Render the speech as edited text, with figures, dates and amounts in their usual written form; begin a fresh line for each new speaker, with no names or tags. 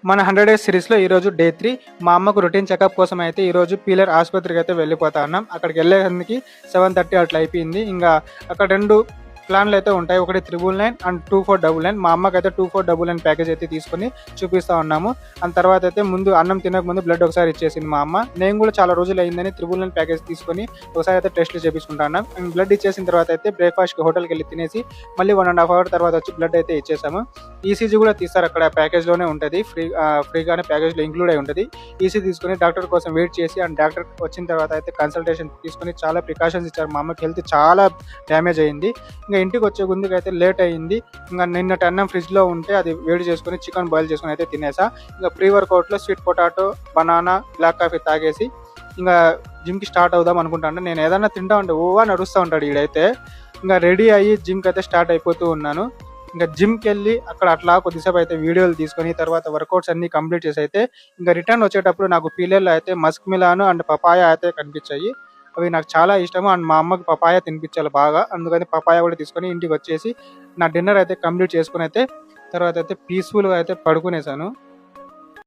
మన 100 డేస్ సిరీస్లో ఈరోజు డే 3. మా అమ్మకు రొటీన్ చెకప్ కోసం అయితే ఈరోజు పీలర్ ఆసుపత్రికి అయితే వెళ్ళిపోతా ఉన్నాం. అక్కడికి వెళ్ళేందుకు 7:30 అట్లా అయిపోయింది. ఇంకా అక్కడ 2 ప్లాన్లు అయితే ఉంటాయి. ఒకటి 999 అండ్ 2499. మా అమ్మకి అయితే 2499 ప్యాకేజ్ అయితే తీసుకొని చూపిస్తా ఉన్నాము. అండ్ తర్వాత అయితే ముందు అన్నం తినక ముందు బ్లడ్ ఒకసారి ఇచ్చేసింది మా అమ్మ. నేను కూడా చాలా రోజులు అయిందని 999 ప్యాకేజ్ తీసుకొని ఒకసారి అయితే టెస్ట్లు చేపించుకుంటా ఉన్నాం. అండ్ బ్లడ్ ఇచ్చేసిన తర్వాత అయితే బ్రేక్ఫాస్ట్కి హోటల్కి వెళ్ళి తినేసి మళ్ళీ 1.5 అవర్ తర్వాత వచ్చి బ్లడ్ అయితే ఇచ్చేసాము. ఈసీజీ కూడా తీస్తారు, అక్కడ ప్యాకేజ్లోనే ఉంటుంది. ఫ్రీగానే ప్యాకేజ్లో ఇంక్లూడ్ అయి ఉంటుంది. ఈసీ తీసుకొని డాక్టర్ కోసం వెయిట్ చేసి అండ్ డాక్టర్ వచ్చిన తర్వాత అయితే కన్సల్టేషన్ తీసుకొని చాలా ప్రికాషన్స్ ఇచ్చారు. మా అమ్మకి హెల్త్ చాలా డ్యామేజ్ అయింది. ఇంకా ఇంటికి వచ్చే ముందుకు అయితే లేట్ అయ్యింది. ఇంకా నిన్నటి అన్నం ఫ్రిడ్జ్లో ఉంటే అది వేడి చేసుకొని చికెన్ బాయిల్ చేసుకొని అయితే తినేసా. ఇంకా ప్రీ వర్కౌట్లో sweet potato, banana, black coffee తాగేసి ఇంకా జిమ్కి స్టార్ట్ అవుదాం అనుకుంటాను. నేను ఏదన్నా తింటా ఉంటే నడుస్తూ ఉంటాడు ఈడైతే. ఇంకా రెడీ అయ్యి జిమ్కి అయితే స్టార్ట్ అయిపోతూ ఉన్నాను. ఇంకా జిమ్కి వెళ్ళి అక్కడ అట్లా కొద్దిసేపు అయితే వీడియోలు తీసుకొని తర్వాత వర్కౌట్స్ అన్ని కంప్లీట్ చేసి అయితే ఇంకా రిటర్న్ వచ్చేటప్పుడు నాకు పీలర్లో అయితే మస్క్ మిలాను అండ్ పపాయ అయితే కనిపించాయి. అవి నాకు చాలా ఇష్టము. అండ్ మా అమ్మకి పపాయ తినిపించాలి బాగా, అందుకని పపాయ కూడా తీసుకొని ఇంటికి వచ్చేసి నా డిన్నర్ అయితే కంప్లీట్ చేసుకుని అయితే తర్వాత అయితే పీస్ఫుల్గా అయితే పడుకునేసాను.